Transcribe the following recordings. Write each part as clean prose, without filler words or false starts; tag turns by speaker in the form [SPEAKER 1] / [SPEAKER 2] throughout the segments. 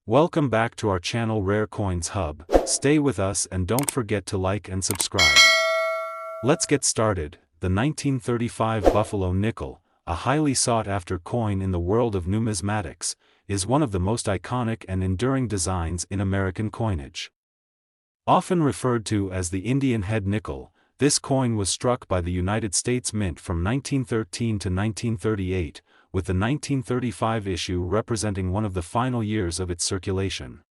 [SPEAKER 1] Welcome back to our channel Rare Coins Hub. Stay with us and don't forget to like and subscribe. Let's get started. The 1935 Buffalo nickel, a highly sought-after coin in the world of numismatics, is one of the most iconic and enduring designs in American coinage. Often referred to as the Indian head nickel, this coin was struck by the United States Mint from 1913 to 1938, with the 1935 issue representing one of the final years of its circulation.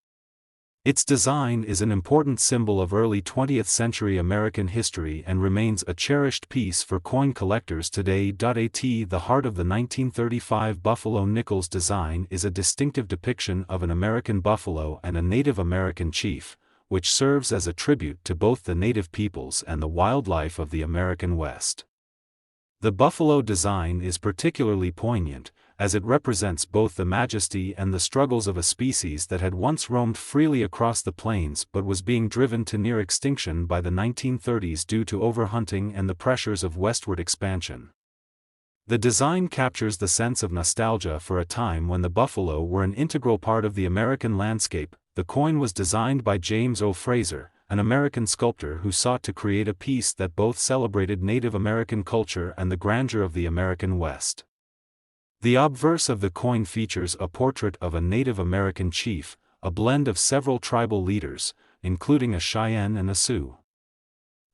[SPEAKER 1] Its design is an important symbol of early 20th century American history and remains a cherished piece for coin collectors today. The heart of the 1935 Buffalo nickel's design is a distinctive depiction of an American buffalo and a Native American chief, which serves as a tribute to both the native peoples and the wildlife of the American West. The buffalo design is particularly poignant, as it represents both the majesty and the struggles of a species that had once roamed freely across the plains but was being driven to near extinction by the 1930s due to overhunting and the pressures of westward expansion. The design captures the sense of nostalgia for a time when the buffalo were an integral part of the American landscape. The coin was designed by James O. Fraser, an American sculptor who sought to create a piece that both celebrated Native American culture and the grandeur of the American West. The obverse of the coin features a portrait of a Native American chief, a blend of several tribal leaders, including a Cheyenne and a Sioux.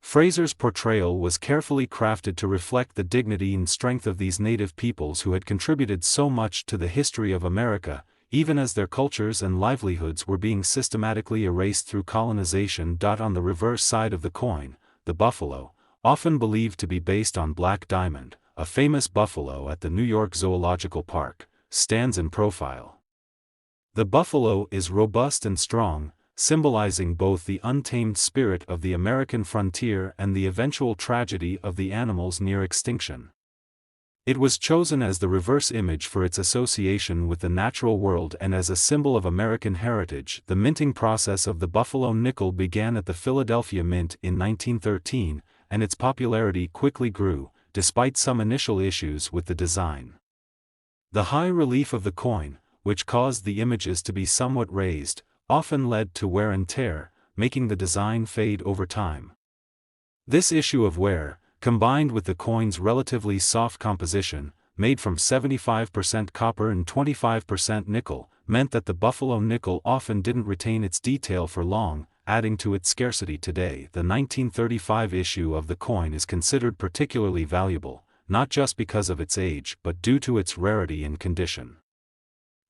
[SPEAKER 1] Fraser's portrayal was carefully crafted to reflect the dignity and strength of these native peoples who had contributed so much to the history of America, even as their cultures and livelihoods were being systematically erased through colonization. On the reverse side of the coin, the buffalo, often believed to be based on Black Diamond, a famous buffalo at the New York Zoological Park, stands in profile. The buffalo is robust and strong, symbolizing both the untamed spirit of the American frontier and the eventual tragedy of the animal's near extinction. It was chosen as the reverse image for its association with the natural world and as a symbol of American heritage. The minting process of the Buffalo nickel began at the Philadelphia Mint in 1913, and its popularity quickly grew, despite some initial issues with the design. The high relief of the coin, which caused the images to be somewhat raised, often led to wear and tear, making the design fade over time. This issue of wear, combined with the coin's relatively soft composition, made from 75% copper and 25% nickel, meant that the Buffalo nickel often didn't retain its detail for long, adding to its scarcity today. The 1935 issue of the coin is considered particularly valuable, not just because of its age but due to its rarity and condition.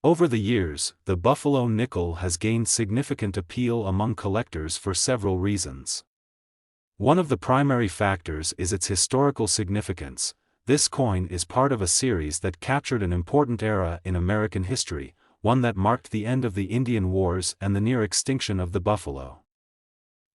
[SPEAKER 1] Over the years, the Buffalo nickel has gained significant appeal among collectors for several reasons. One of the primary factors is its historical significance. This coin is part of a series that captured an important era in American history, one that marked the end of the Indian Wars and the near extinction of the buffalo.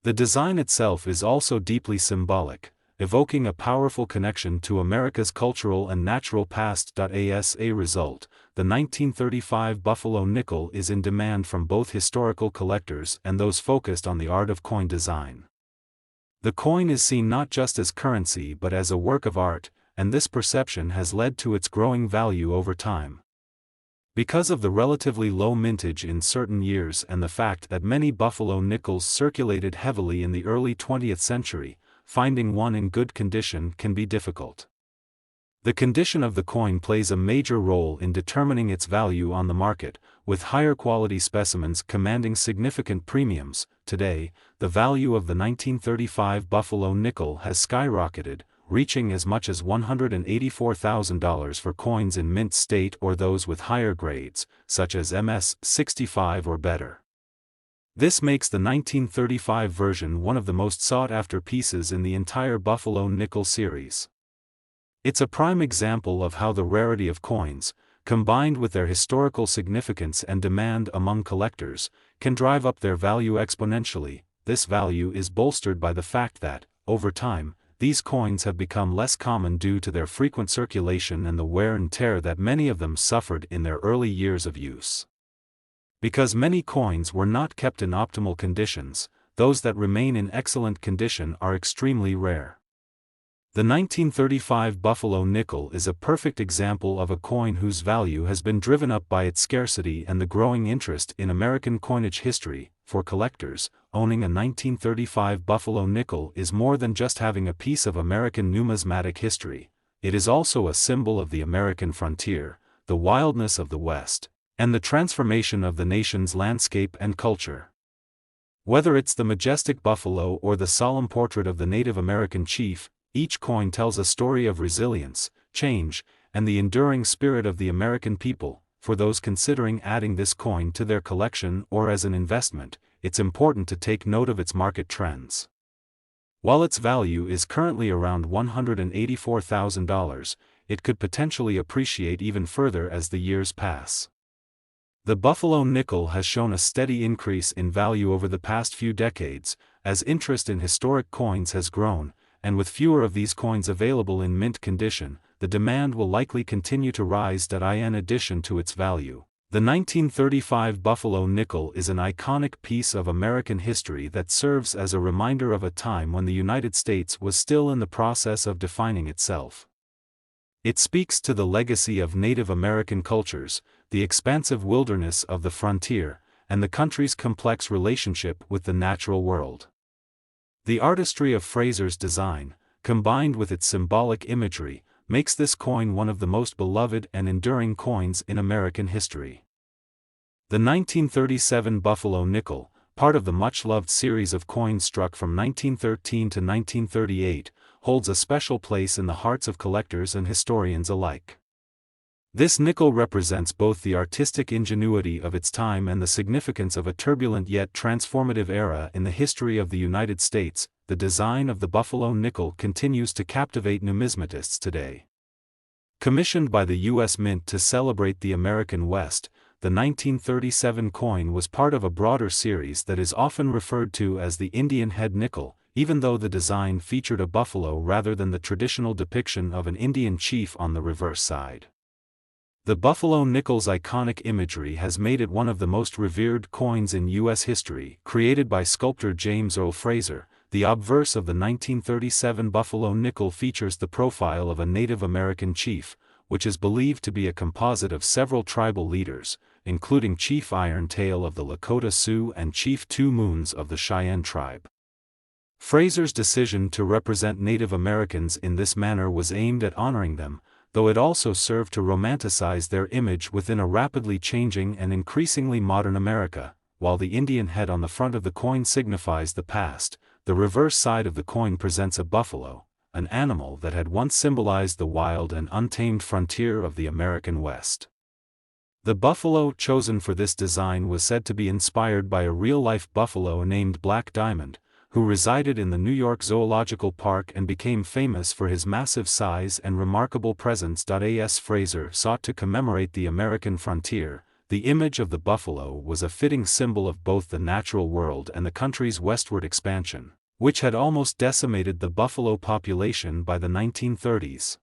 [SPEAKER 1] The design itself is also deeply symbolic, evoking a powerful connection to America's cultural and natural past. As a result, the 1935 Buffalo nickel is in demand from both historical collectors and those focused on the art of coin design. The coin is seen not just as currency but as a work of art, and this perception has led to its growing value over time. Because of the relatively low mintage in certain years and the fact that many Buffalo nickels circulated heavily in the early 20th century, finding one in good condition can be difficult. The condition of the coin plays a major role in determining its value on the market, with higher quality specimens commanding significant premiums. Today, the value of the 1935 Buffalo nickel has skyrocketed, reaching as much as $184,000 for coins in mint state or those with higher grades, such as MS 65 or better. This makes the 1935 version one of the most sought-after pieces in the entire Buffalo nickel series. It's a prime example of how the rarity of coins, combined with their historical significance and demand among collectors, can drive up their value exponentially. This value is bolstered by the fact that, over time, these coins have become less common due to their frequent circulation and the wear and tear that many of them suffered in their early years of use. Because many coins were not kept in optimal conditions, those that remain in excellent condition are extremely rare. The 1935 Buffalo nickel is a perfect example of a coin whose value has been driven up by its scarcity and the growing interest in American coinage history. For collectors, owning a 1935 Buffalo nickel is more than just having a piece of American numismatic history. It is also a symbol of the American frontier, the wildness of the West, and the transformation of the nation's landscape and culture. Whether it's the majestic buffalo or the solemn portrait of the Native American chief, each coin tells a story of resilience, change, and the enduring spirit of the American people. For those considering adding this coin to their collection or as an investment, it's important to take note of its market trends. While its value is currently around $184,000, it could potentially appreciate even further as the years pass. The Buffalo nickel has shown a steady increase in value over the past few decades, as interest in historic coins has grown, and with fewer of these coins available in mint condition, the demand will likely continue to rise. In addition to its value, the 1935 Buffalo nickel is an iconic piece of American history that serves as a reminder of a time when the United States was still in the process of defining itself. It speaks to the legacy of Native American cultures, the expansive wilderness of the frontier, and the country's complex relationship with the natural world. The artistry of Fraser's design, combined with its symbolic imagery, makes this coin one of the most beloved and enduring coins in American history. The 1937 Buffalo nickel, part of the much-loved series of coins struck from 1913 to 1938, holds a special place in the hearts of collectors and historians alike. This nickel represents both the artistic ingenuity of its time and the significance of a turbulent yet transformative era in the history of the United States. The design of the Buffalo nickel continues to captivate numismatists today. Commissioned by the U.S. Mint to celebrate the American West, the 1937 coin was part of a broader series that is often referred to as the Indian head nickel, even though the design featured a buffalo rather than the traditional depiction of an Indian chief on the reverse side. The Buffalo nickel's iconic imagery has made it one of the most revered coins in U.S. history. Created by sculptor James Earl Fraser, the obverse of the 1937 Buffalo nickel features the profile of a Native American chief, which is believed to be a composite of several tribal leaders, including Chief Irontail of the Lakota Sioux and Chief Two Moons of the Cheyenne tribe. Fraser's decision to represent Native Americans in this manner was aimed at honoring them, though it also served to romanticize their image within a rapidly changing and increasingly modern America. While the Indian head on the front of the coin signifies the past, the reverse side of the coin presents a buffalo, an animal that had once symbolized the wild and untamed frontier of the American West. The buffalo chosen for this design was said to be inspired by a real-life buffalo named Black Diamond, who resided in the New York Zoological Park and became famous for his massive size and remarkable presence. As Fraser sought to commemorate the American frontier, the image of the buffalo was a fitting symbol of both the natural world and the country's westward expansion, which had almost decimated the buffalo population by the 1930s.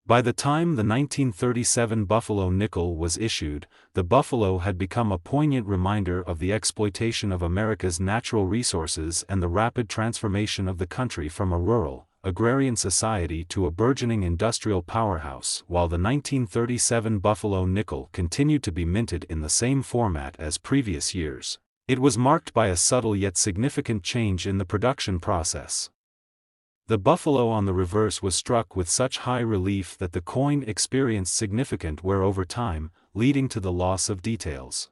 [SPEAKER 1] By the time the 1937 Buffalo nickel was issued, the buffalo had become a poignant reminder of the exploitation of America's natural resources and the rapid transformation of the country from a rural, agrarian society to a burgeoning industrial powerhouse. While the 1937 Buffalo nickel continued to be minted in the same format as previous years, it was marked by a subtle yet significant change in the production process. The buffalo on the reverse was struck with such high relief that the coin experienced significant wear over time, leading to the loss of details.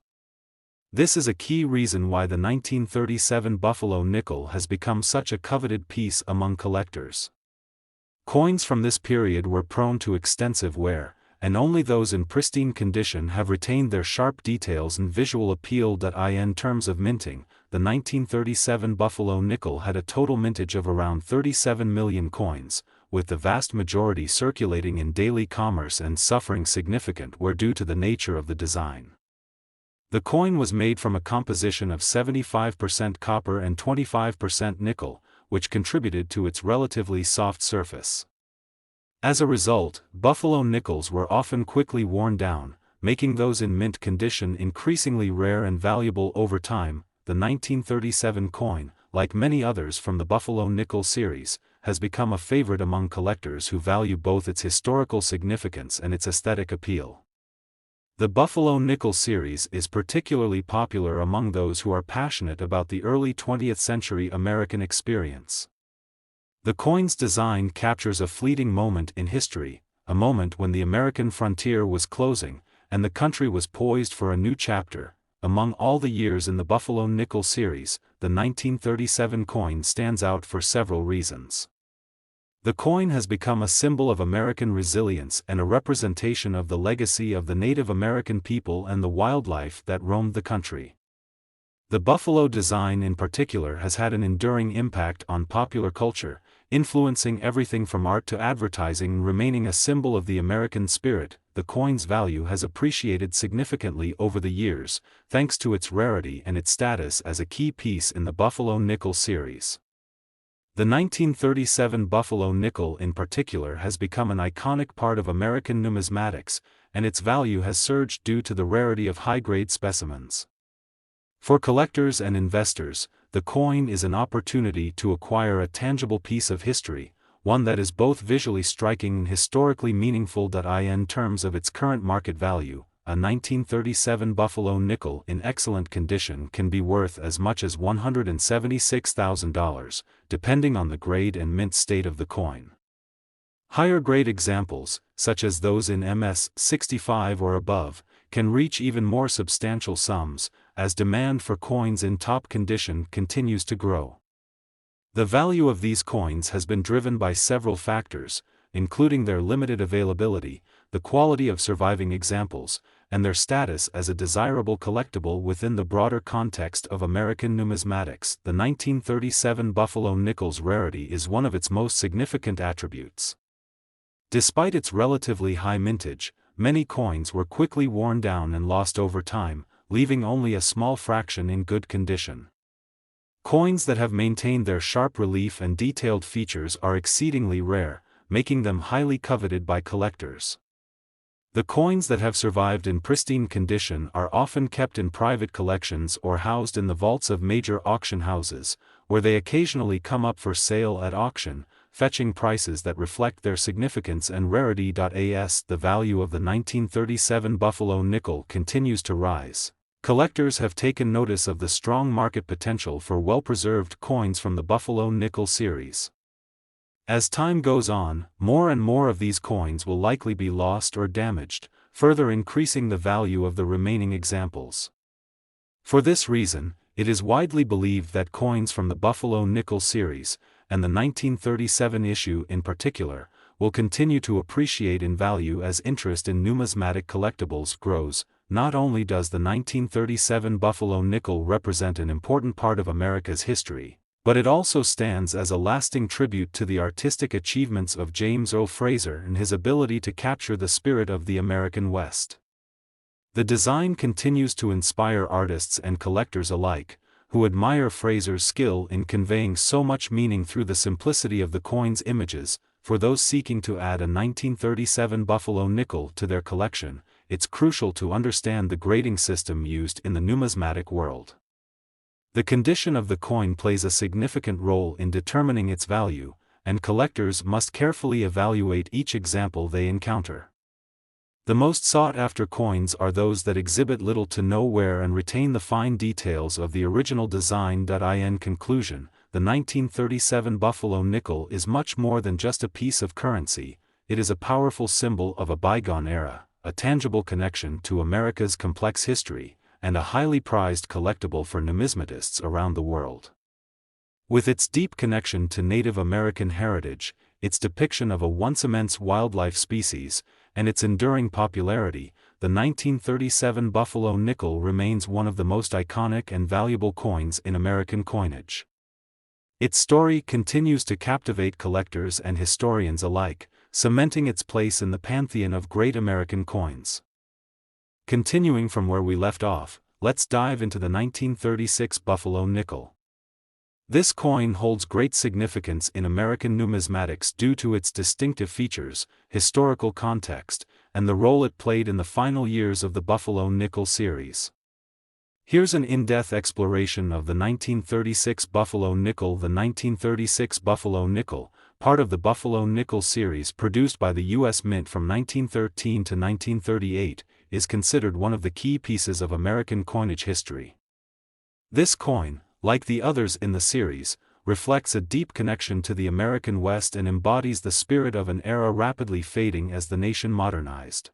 [SPEAKER 1] This is a key reason why the 1937 Buffalo nickel has become such a coveted piece among collectors. Coins from this period were prone to extensive wear, and only those in pristine condition have retained their sharp details and visual appeal. In terms of minting, the 1937 Buffalo nickel had a total mintage of around 37 million coins, with the vast majority circulating in daily commerce and suffering significant wear due to the nature of the design. The coin was made from a composition of 75% copper and 25% nickel, which contributed to its relatively soft surface. As a result, Buffalo nickels were often quickly worn down, making those in mint condition increasingly rare and valuable over time. The 1937 coin, like many others from the Buffalo nickel series, has become a favorite among collectors who value both its historical significance and its aesthetic appeal. The Buffalo Nickel series is particularly popular among those who are passionate about the early 20th century American experience. The coin's design captures a fleeting moment in history, a moment when the American frontier was closing, and the country was poised for a new chapter. Among all the years in the Buffalo Nickel series, the 1937 coin stands out for several reasons. The coin has become a symbol of American resilience and a representation of the legacy of the Native American people and the wildlife that roamed the country. The buffalo design in particular has had an enduring impact on popular culture, influencing everything from art to advertising and remaining a symbol of the American spirit. The coin's value has appreciated significantly over the years, thanks to its rarity and its status as a key piece in the Buffalo Nickel series. The 1937 Buffalo Nickel in particular has become an iconic part of American numismatics, and its value has surged due to the rarity of high-grade specimens. For collectors and investors, the coin is an opportunity to acquire a tangible piece of history, one that is both visually striking and historically meaningful. In terms of its current market value, a 1937 Buffalo Nickel in excellent condition can be worth as much as $176,000, depending on the grade and mint state of the coin. Higher grade examples, such as those in MS 65 or above, can reach even more substantial sums, as demand for coins in top condition continues to grow. The value of these coins has been driven by several factors, including their limited availability, the quality of surviving examples, and their status as a desirable collectible within the broader context of American numismatics. The 1937 Buffalo Nickel's rarity is one of its most significant attributes. Despite its relatively high mintage, many coins were quickly worn down and lost over time, leaving only a small fraction in good condition. Coins that have maintained their sharp relief and detailed features are exceedingly rare, making them highly coveted by collectors. The coins that have survived in pristine condition are often kept in private collections or housed in the vaults of major auction houses, where they occasionally come up for sale at auction, fetching prices that reflect their significance and rarity. As the value of the 1937 Buffalo Nickel continues to rise, collectors have taken notice of the strong market potential for well-preserved coins from the Buffalo Nickel series. As time goes on, more and more of these coins will likely be lost or damaged, further increasing the value of the remaining examples. For this reason, it is widely believed that coins from the Buffalo Nickel series, and the 1937 issue in particular, will continue to appreciate in value as interest in numismatic collectibles grows. Not only does the 1937 Buffalo Nickel represent an important part of America's history, but it also stands as a lasting tribute to the artistic achievements of James O. Fraser and his ability to capture the spirit of the American West. The design continues to inspire artists and collectors alike, who admire Fraser's skill in conveying so much meaning through the simplicity of the coin's images. For those seeking to add a 1937 Buffalo Nickel to their collection, it's crucial to understand the grading system used in the numismatic world. The condition of the coin plays a significant role in determining its value, and collectors must carefully evaluate each example they encounter. The most sought-after coins are those that exhibit little to no wear and retain the fine details of the original design. In conclusion, the 1937 Buffalo Nickel is much more than just a piece of currency. It is a powerful symbol of a bygone era, a tangible connection to America's complex history, and a highly prized collectible for numismatists around the world. With its deep connection to Native American heritage, its depiction of a once immense wildlife species, and its enduring popularity, the 1937 Buffalo Nickel remains one of the most iconic and valuable coins in American coinage. Its story continues to captivate collectors and historians alike, cementing its place in the pantheon of great American coins. Continuing from where we left off, let's dive into the 1936 Buffalo Nickel. This coin holds great significance in American numismatics due to its distinctive features, historical context, and the role it played in the final years of the Buffalo Nickel series. Here's an in-depth exploration of the 1936 Buffalo Nickel. The 1936 Buffalo Nickel, part of the Buffalo nickel series produced by the U.S. Mint from 1913 to 1938, is considered one of the key pieces of American coinage history. This coin, like the others in the series, reflects a deep connection to the American West and embodies the spirit of an era rapidly fading as the nation modernized.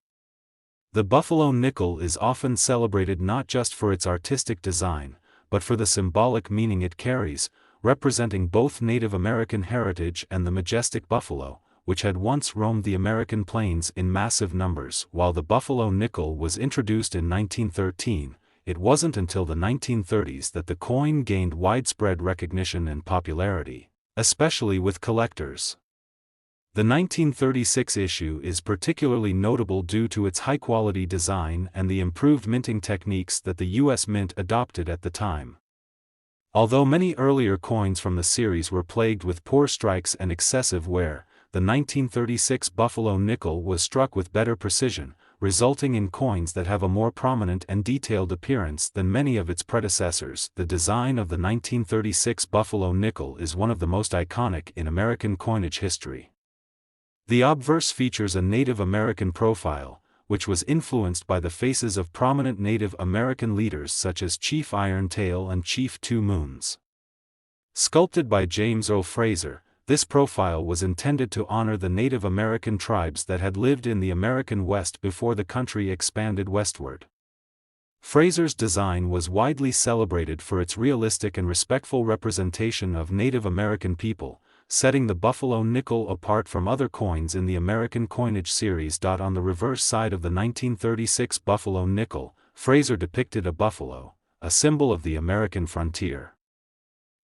[SPEAKER 1] The Buffalo nickel is often celebrated not just for its artistic design, but for the symbolic meaning it carries, representing both Native American heritage and the majestic buffalo, which had once roamed the American plains in massive numbers. While the Buffalo nickel was introduced in 1913, it wasn't until the 1930s that the coin gained widespread recognition and popularity, especially with collectors. The 1936 issue is particularly notable due to its high-quality design and the improved minting techniques that the U.S. Mint adopted at the time. Although many earlier coins from the series were plagued with poor strikes and excessive wear, the 1936 Buffalo nickel was struck with better precision, resulting in coins that have a more prominent and detailed appearance than many of its predecessors. The design of the 1936 Buffalo nickel is one of the most iconic in American coinage history. The obverse features a Native American profile, which was influenced by the faces of prominent Native American leaders such as Chief Irontail and Chief Two Moons. Sculpted by James O. Fraser, this profile was intended to honor the Native American tribes that had lived in the American West before the country expanded westward. Fraser's design was widely celebrated for its realistic and respectful representation of Native American people, setting the Buffalo nickel apart from other coins in the American coinage series. On the reverse side of the 1936 Buffalo nickel, Fraser depicted a buffalo, a symbol of the American frontier.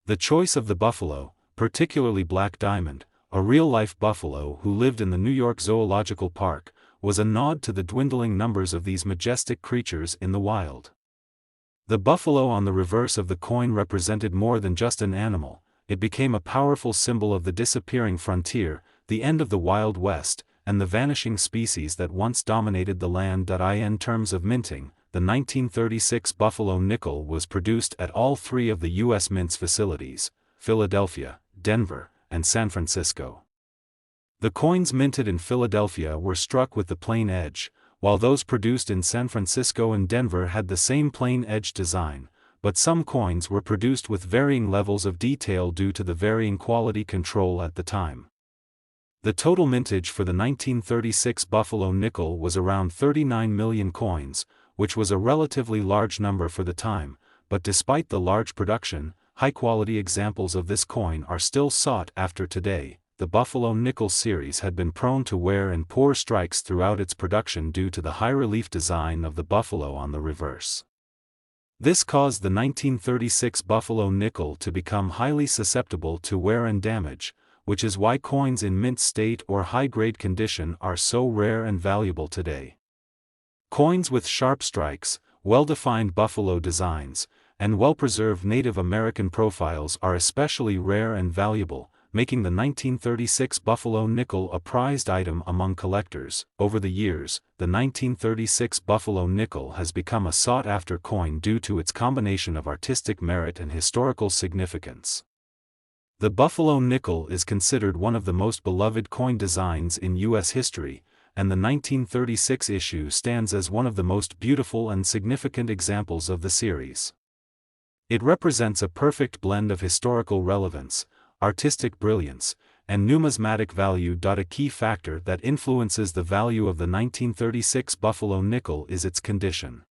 [SPEAKER 1] The choice of the buffalo, particularly Black Diamond, a real-life buffalo who lived in the New York Zoological Park, was a nod to the dwindling numbers of these majestic creatures in the wild. The buffalo on the reverse of the coin represented more than just an animal. It became a powerful symbol of the disappearing frontier, the end of the Wild West, and the vanishing species that once dominated the land. In terms of minting, the 1936 Buffalo nickel was produced at all three of the U.S. Mint's facilities, Philadelphia, Denver, and San Francisco. The coins minted in Philadelphia were struck with the plain edge, while those produced in San Francisco and Denver had the same plain edge design, but some coins were produced with varying levels of detail due to the varying quality control at the time. The total mintage for the 1936 Buffalo nickel was around 39 million coins, which was a relatively large number for the time, but despite the large production, high-quality examples of this coin are still sought after today. The Buffalo nickel series had been prone to wear and poor strikes throughout its production due to the high-relief design of the buffalo on the reverse. This caused the 1936 Buffalo nickel to become highly susceptible to wear and damage, which is why coins in mint state or high-grade condition are so rare and valuable today. Coins with sharp strikes, well-defined buffalo designs, and well-preserved Native American profiles are especially rare and valuable, making the 1936 Buffalo nickel a prized item among collectors. Over the years, the 1936 Buffalo nickel has become a sought-after coin due to its combination of artistic merit and historical significance. The Buffalo nickel is considered one of the most beloved coin designs in U.S. history, and the 1936 issue stands as one of the most beautiful and significant examples of the series. It represents a perfect blend of historical relevance, artistic brilliance, and numismatic value. A key factor that influences the value of the 1936 Buffalo nickel is its condition.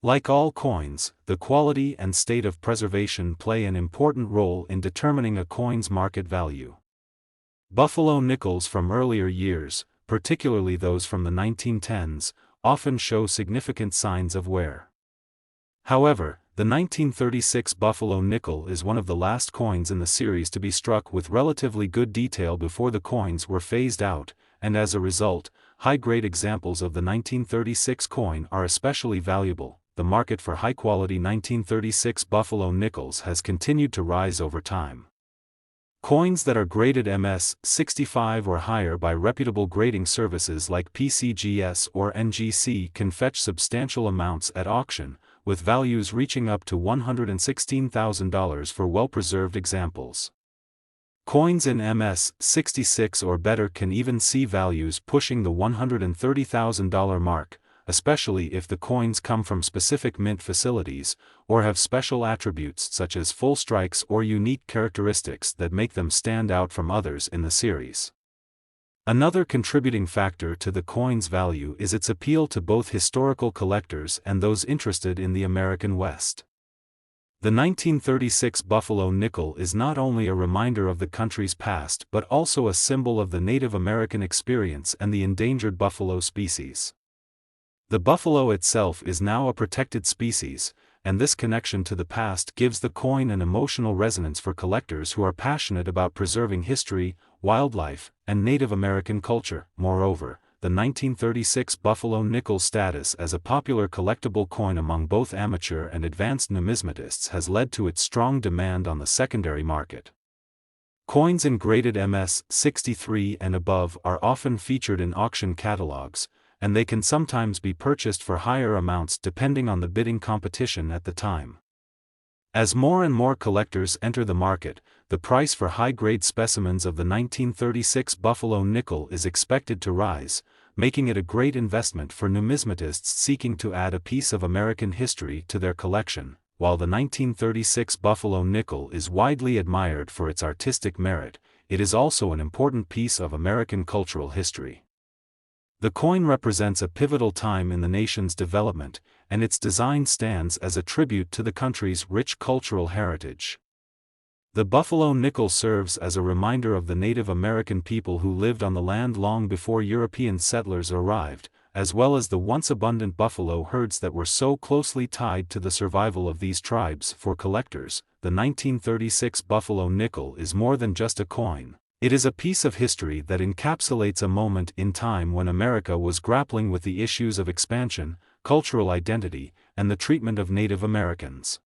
[SPEAKER 1] Like all coins, the quality and state of preservation play an important role in determining a coin's market value. Buffalo nickels from earlier years, particularly those from the 1910s, often show significant signs of wear. However, the 1936 Buffalo nickel is one of the last coins in the series to be struck with relatively good detail before the coins were phased out, and as a result, high-grade examples of the 1936 coin are especially valuable. The market for high-quality 1936 Buffalo nickels has continued to rise over time. Coins that are graded MS-65 or higher by reputable grading services like PCGS or NGC can fetch substantial amounts at auction, with values reaching up to $116,000 for well-preserved examples. Coins in MS 66 or better can even see values pushing the $130,000 mark, especially if the coins come from specific mint facilities, or have special attributes such as full strikes or unique characteristics that make them stand out from others in the series. Another contributing factor to the coin's value is its appeal to both historical collectors and those interested in the American West. The 1936 Buffalo nickel is not only a reminder of the country's past but also a symbol of the Native American experience and the endangered buffalo species. The buffalo itself is now a protected species, and this connection to the past gives the coin an emotional resonance for collectors who are passionate about preserving history, wildlife, and Native American culture. Moreover, the 1936 Buffalo nickel's status as a popular collectible coin among both amateur and advanced numismatists has led to its strong demand on the secondary market. Coins in graded MS 63 and above are often featured in auction catalogs, and they can sometimes be purchased for higher amounts depending on the bidding competition at the time. As more and more collectors enter the market, the price for high-grade specimens of the 1936 Buffalo nickel is expected to rise, making it a great investment for numismatists seeking to add a piece of American history to their collection. While the 1936 Buffalo nickel is widely admired for its artistic merit, it is also an important piece of American cultural history. The coin represents a pivotal time in the nation's development, and its design stands as a tribute to the country's rich cultural heritage. The Buffalo nickel serves as a reminder of the Native American people who lived on the land long before European settlers arrived, as well as the once abundant buffalo herds that were so closely tied to the survival of these tribes. For collectors, the 1936 Buffalo nickel is more than just a coin. It is a piece of history that encapsulates a moment in time when America was grappling with the issues of expansion, cultural identity, and the treatment of Native Americans.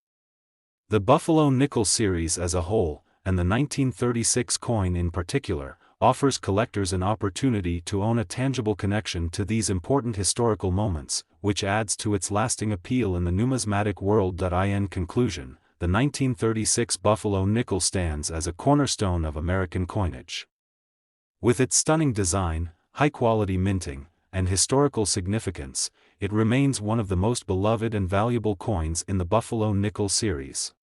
[SPEAKER 1] The Buffalo nickel series as a whole, and the 1936 coin in particular, offers collectors an opportunity to own a tangible connection to these important historical moments, which adds to its lasting appeal in the numismatic world. In conclusion, the 1936 Buffalo nickel stands as a cornerstone of American coinage. With its stunning design, high-quality minting, and historical significance, it remains one of the most beloved and valuable coins in the Buffalo nickel series.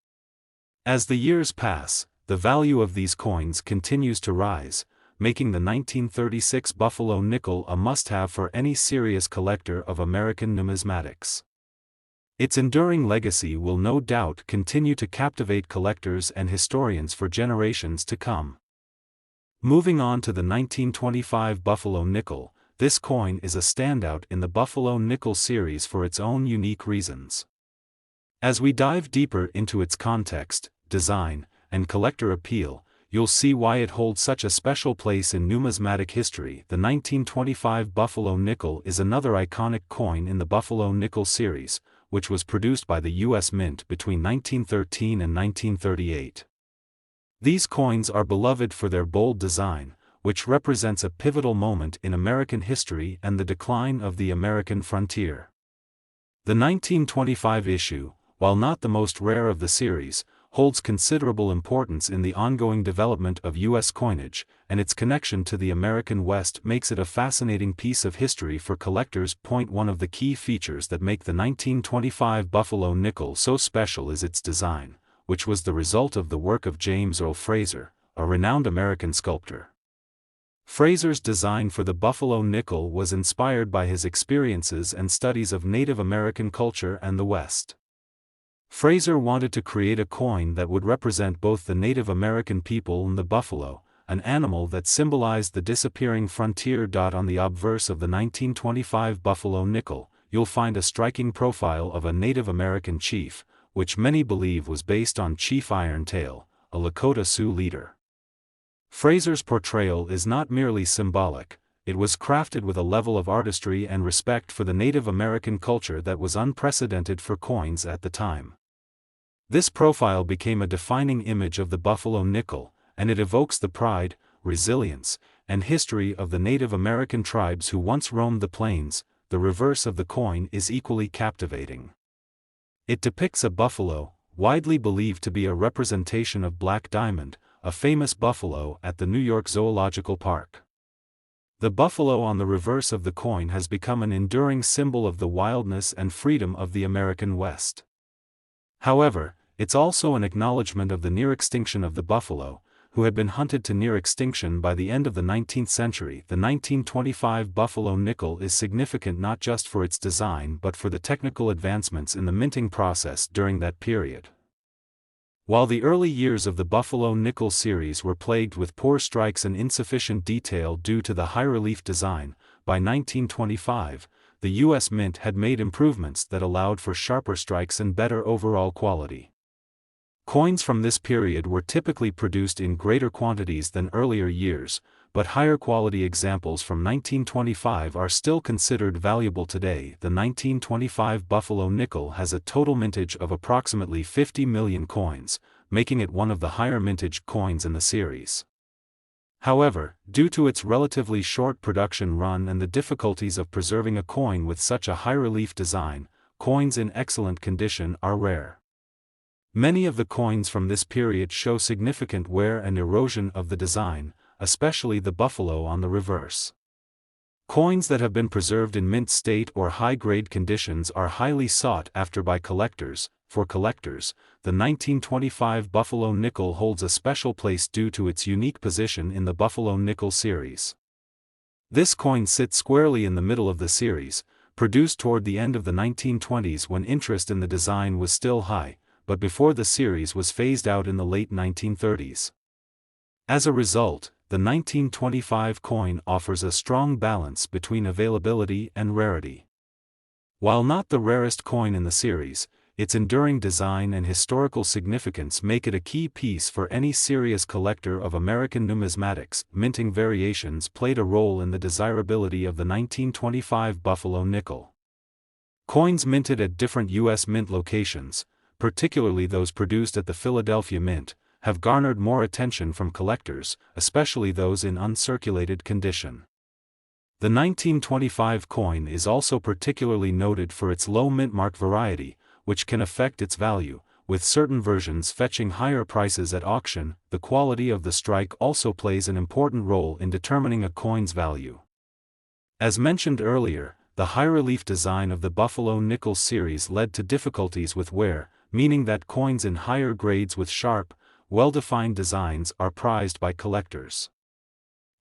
[SPEAKER 1] As the years pass, the value of these coins continues to rise, making the 1936 Buffalo nickel a must-have for any serious collector of American numismatics. Its enduring legacy will no doubt continue to captivate collectors and historians for generations to come. Moving on to the 1925 Buffalo nickel, this coin is a standout in the Buffalo nickel series for its own unique reasons. As we dive deeper into its context, design, and collector appeal, you'll see why it holds such a special place in numismatic history. The 1925 Buffalo nickel is another iconic coin in the Buffalo nickel series, which was produced by the U.S. Mint between 1913 and 1938. These coins are beloved for their bold design, which represents a pivotal moment in American history and the decline of the American frontier. The 1925 issue, while not the most rare of the series, holds considerable importance in the ongoing development of U.S. coinage, and its connection to the American West makes it a fascinating piece of history for collectors. One of the key features that make the 1925 Buffalo nickel so special is its design, which was the result of the work of James Earl Fraser, a renowned American sculptor. Fraser's design for the Buffalo nickel was inspired by his experiences and studies of Native American culture and the West. Fraser wanted to create a coin that would represent both the Native American people and the buffalo, an animal that symbolized the disappearing frontier. On the obverse of the 1925 Buffalo nickel, you'll find a striking profile of a Native American chief, which many believe was based on Chief Irontail, a Lakota Sioux leader. Fraser's portrayal is not merely symbolic, it was crafted with a level of artistry and respect for the Native American culture that was unprecedented for coins at the time. This profile became a defining image of the Buffalo nickel, and it evokes the pride, resilience, and history of the Native American tribes who once roamed the plains. The reverse of the coin is equally captivating. It depicts a buffalo, widely believed to be a representation of Black Diamond, a famous buffalo at the New York Zoological Park. The buffalo on the reverse of the coin has become an enduring symbol of the wildness and freedom of the American West. However, it's also an acknowledgement of the near extinction of the buffalo, who had been hunted to near extinction by the end of the 19th century. The 1925 buffalo nickel is significant not just for its design but for the technical advancements in the minting process during that period. While the early years of the buffalo nickel series were plagued with poor strikes and insufficient detail due to the high-relief design, by 1925, the U.S. Mint had made improvements that allowed for sharper strikes and better overall quality. Coins from this period were typically produced in greater quantities than earlier years, but higher quality examples from 1925 are still considered valuable today. The 1925 buffalo nickel has a total mintage of approximately 50 million coins, making it one of the higher mintage coins in the series. However, due to its relatively short production run and the difficulties of preserving a coin with such a high-relief design, coins in excellent condition are rare. Many of the coins from this period show significant wear and erosion of the design, especially the buffalo on the reverse. Coins that have been preserved in mint state or high-grade conditions are highly sought after by collectors. For collectors, the 1925 buffalo nickel holds a special place due to its unique position in the buffalo nickel series. This coin sits squarely in the middle of the series, produced toward the end of the 1920s when interest in the design was still high, but before the series was phased out in the late 1930s. As a result, the 1925 coin offers a strong balance between availability and rarity. While not the rarest coin in the series, its enduring design and historical significance make it a key piece for any serious collector of American numismatics. Minting variations played a role in the desirability of the 1925 buffalo nickel. Coins minted at different U.S. mint locations, particularly those produced at the Philadelphia Mint, have garnered more attention from collectors, especially those in uncirculated condition. The 1925 coin is also particularly noted for its low mint mark variety, which can affect its value, with certain versions fetching higher prices at auction. The quality of the strike also plays an important role in determining a coin's value. As mentioned earlier, the high-relief design of the buffalo nickel series led to difficulties with wear, meaning that coins in higher grades with sharp, well-defined designs are prized by collectors.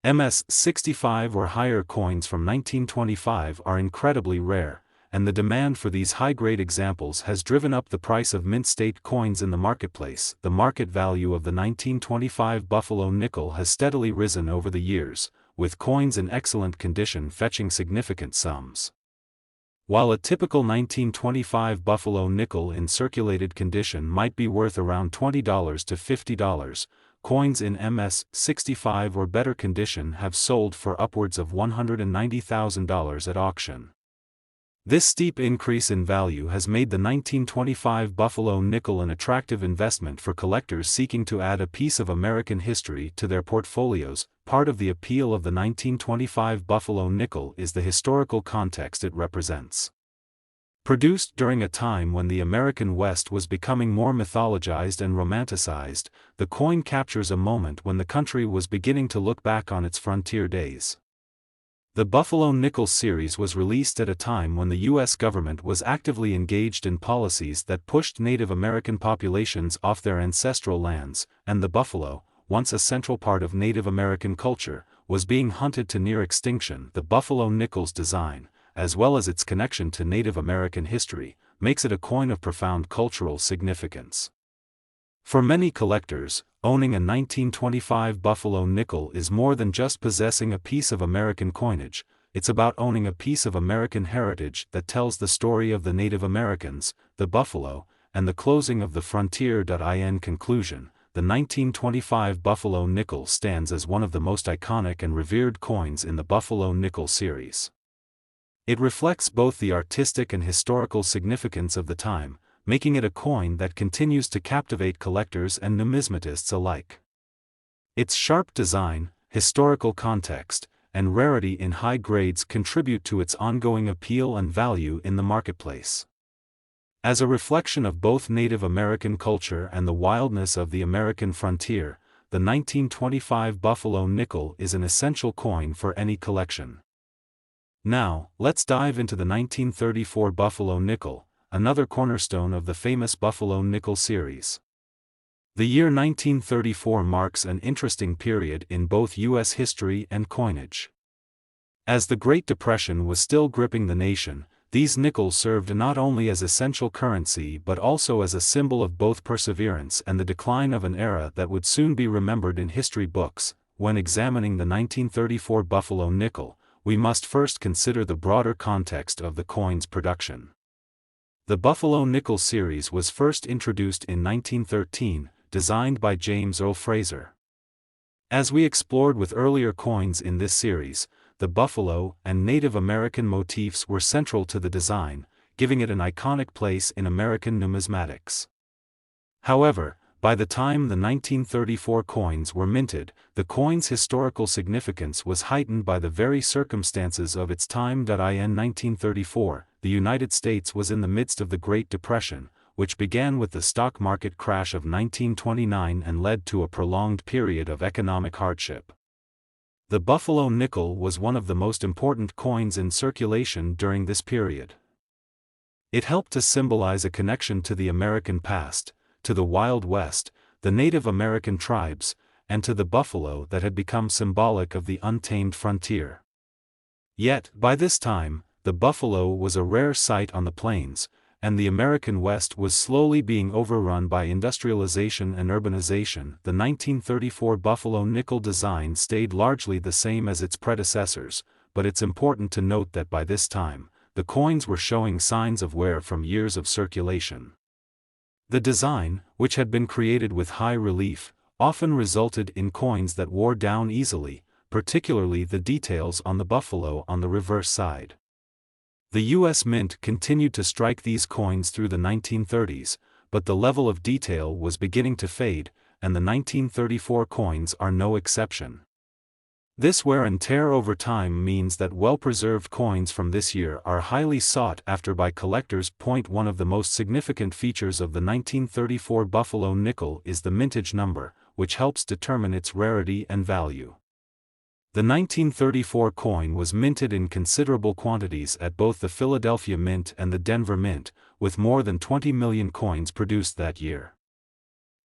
[SPEAKER 1] MS-65 or higher coins from 1925 are incredibly rare, and the demand for these high-grade examples has driven up the price of mint-state coins in the marketplace. The market value of the 1925 buffalo nickel has steadily risen over the years, with coins in excellent condition fetching significant sums. While a typical 1925 buffalo nickel in circulated condition might be worth around $20 to $50, coins in MS-65 or better condition have sold for upwards of $190,000 at auction. This steep increase in value has made the 1925 buffalo nickel an attractive investment for collectors seeking to add a piece of American history to their portfolios. Part of the appeal of the 1925 buffalo nickel is the historical context it represents. Produced during a time when the American West was becoming more mythologized and romanticized, the coin captures a moment when the country was beginning to look back on its frontier days. The Buffalo Nickel series was released at a time when the U.S. government was actively engaged in policies that pushed Native American populations off their ancestral lands, and the buffalo, once a central part of Native American culture, was being hunted to near extinction. The Buffalo Nickel's design, as well as its connection to Native American history, makes it a coin of profound cultural significance. For many collectors, owning a 1925 Buffalo Nickel is more than just possessing a piece of American coinage. It's about owning a piece of American heritage that tells the story of the Native Americans, the buffalo, and the closing of the frontier. In conclusion, the 1925 Buffalo Nickel stands as one of the most iconic and revered coins in the Buffalo Nickel series. It reflects both the artistic and historical significance of the time, making it a coin that continues to captivate collectors and numismatists alike. Its sharp design, historical context, and rarity in high grades contribute to its ongoing appeal and value in the marketplace. As a reflection of both Native American culture and the wildness of the American frontier, the 1925 Buffalo nickel is an essential coin for any collection. Now, let's dive into the 1934 Buffalo nickel, another cornerstone of the famous Buffalo nickel series. The year 1934 marks an interesting period in both U.S. history and coinage. As the Great Depression was still gripping the nation, these nickels served not only as essential currency but also as a symbol of both perseverance and the decline of an era that would soon be remembered in history books. When examining the 1934 Buffalo nickel, we must first consider the broader context of the coin's production. The Buffalo nickel series was first introduced in 1913, designed by James Earl Fraser. As we explored with earlier coins in this series, the buffalo and Native American motifs were central to the design, giving it an iconic place in American numismatics. However, by the time the 1934 coins were minted, the coin's historical significance was heightened by the very circumstances of its time. In 1934, the United States was in the midst of the Great Depression, which began with the stock market crash of 1929 and led to a prolonged period of economic hardship. The Buffalo nickel was one of the most important coins in circulation during this period. It helped to symbolize a connection to the American past, to the Wild West, the Native American tribes, and to the buffalo that had become symbolic of the untamed frontier. Yet, by this time, the buffalo was a rare sight on the plains, and the American West was slowly being overrun by industrialization and urbanization. The 1934 Buffalo nickel design stayed largely the same as its predecessors, but it's important to note that by this time, the coins were showing signs of wear from years of circulation. The design, which had been created with high relief, often resulted in coins that wore down easily, particularly the details on the buffalo on the reverse side. The U.S. Mint continued to strike these coins through the 1930s, but the level of detail was beginning to fade, and the 1934 coins are no exception. This wear and tear over time means that well-preserved coins from this year are highly sought after by collectors. One of the most significant features of the 1934 Buffalo nickel is the mintage number, which helps determine its rarity and value. The 1934 coin was minted in considerable quantities at both the Philadelphia Mint and the Denver Mint, with more than 20 million coins produced that year.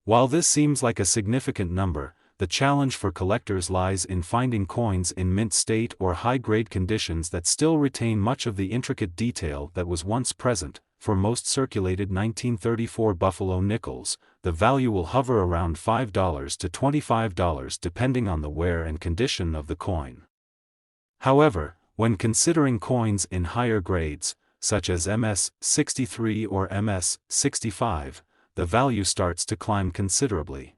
[SPEAKER 1] While this seems like a significant number, the challenge for collectors lies in finding coins in mint state or high-grade conditions that still retain much of the intricate detail that was once present. For most circulated 1934 Buffalo nickels, the value will hover around $5 to $25 depending on the wear and condition of the coin. However, when considering coins in higher grades, such as MS-63 or MS-65, the value starts to climb considerably.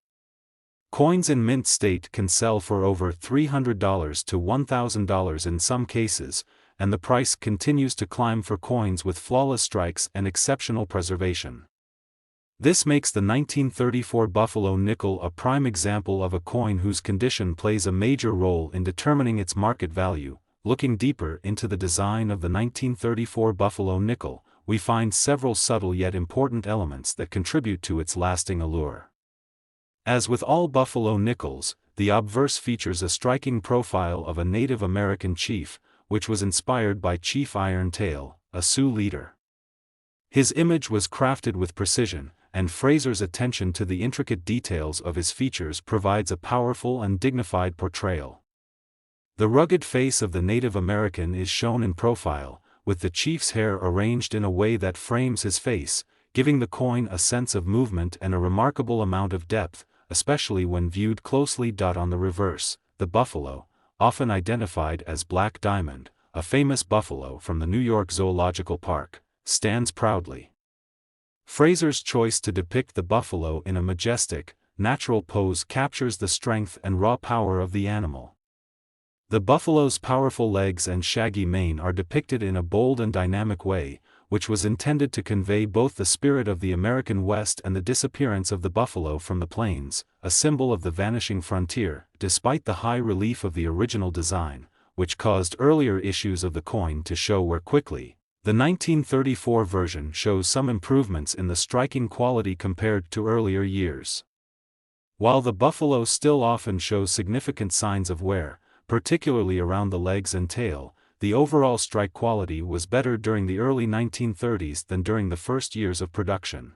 [SPEAKER 1] Coins in mint state can sell for over $300 to $1,000 in some cases, and the price continues to climb for coins with flawless strikes and exceptional preservation. This makes the 1934 Buffalo nickel a prime example of a coin whose condition plays a major role in determining its market value. Looking deeper into the design of the 1934 Buffalo nickel, we find several subtle yet important elements that contribute to its lasting allure. As with all Buffalo nickels, the obverse features a striking profile of a Native American chief, which was inspired by Chief Irontail, a Sioux leader. His image was crafted with precision, and Fraser's attention to the intricate details of his features provides a powerful and dignified portrayal. The rugged face of the Native American is shown in profile, with the chief's hair arranged in a way that frames his face, giving the coin a sense of movement and a remarkable amount of depth, especially when viewed closely. On the reverse, the buffalo, often identified as Black Diamond, a famous buffalo from the New York Zoological Park, stands proudly. Fraser's choice to depict the buffalo in a majestic, natural pose captures the strength and raw power of the animal. The buffalo's powerful legs and shaggy mane are depicted in a bold and dynamic way, which was intended to convey both the spirit of the American West and the disappearance of the buffalo from the plains, a symbol of the vanishing frontier. Despite the high relief of the original design, which caused earlier issues of the coin to show wear quickly, the 1934 version shows some improvements in the striking quality compared to earlier years. While the buffalo still often shows significant signs of wear, particularly around the legs and tail, the overall strike quality was better during the early 1930s than during the first years of production.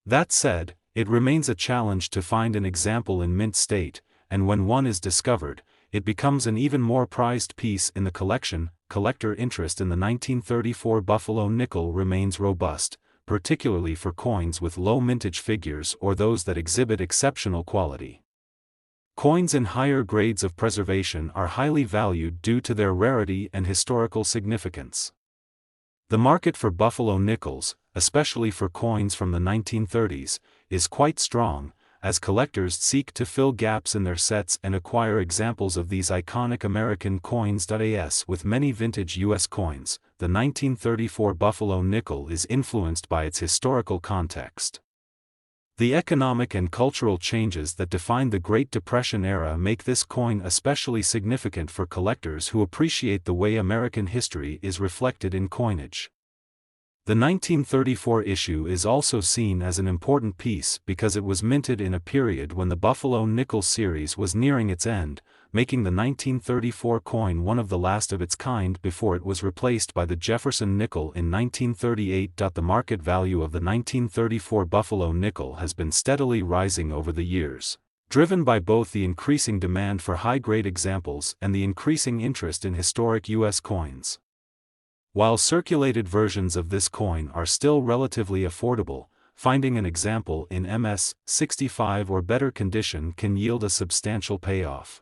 [SPEAKER 1] That said, it remains a challenge to find an example in mint state, and when one is discovered, it becomes an even more prized piece in the collection. Collector interest in the 1934 Buffalo nickel remains robust, particularly for coins with low mintage figures or those that exhibit exceptional quality. Coins in higher grades of preservation are highly valued due to their rarity and historical significance. The market for Buffalo nickels, especially for coins from the 1930s, is quite strong, as collectors seek to fill gaps in their sets and acquire examples of these iconic American coins. As with many vintage U.S. coins, the 1934 Buffalo nickel is influenced by its historical context. The economic and cultural changes that defined the Great Depression era make this coin especially significant for collectors who appreciate the way American history is reflected in coinage. The 1934 issue is also seen as an important piece because it was minted in a period when the Buffalo nickel series was nearing its end, making the 1934 coin one of the last of its kind before it was replaced by the Jefferson nickel in 1938. The market value of the 1934 Buffalo nickel has been steadily rising over the years, driven by both the increasing demand for high-grade examples and the increasing interest in historic U.S. coins. While circulated versions of this coin are still relatively affordable, finding an example in MS-65 or better condition can yield a substantial payoff.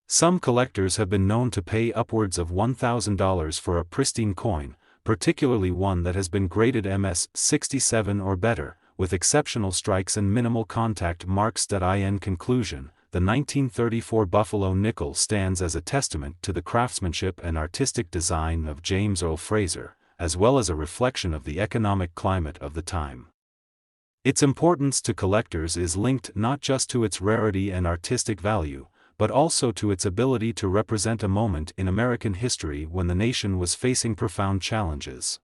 [SPEAKER 1] Some collectors have been known to pay upwards of $1,000 for a pristine coin, particularly one that has been graded MS-67 or better, with exceptional strikes and minimal contact marks. In conclusion, the 1934 Buffalo nickel stands as a testament to the craftsmanship and artistic design of James Earl Fraser, as well as a reflection of the economic climate of the time. Its importance to collectors is linked not just to its rarity and artistic value, but also to its ability to represent a moment in American history when the nation was facing profound challenges.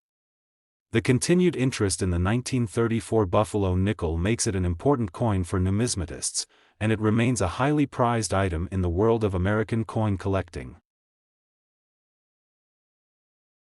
[SPEAKER 1] The continued interest in the 1934 Buffalo nickel makes it an important coin for numismatists, and it remains a highly prized item in the world of American coin collecting.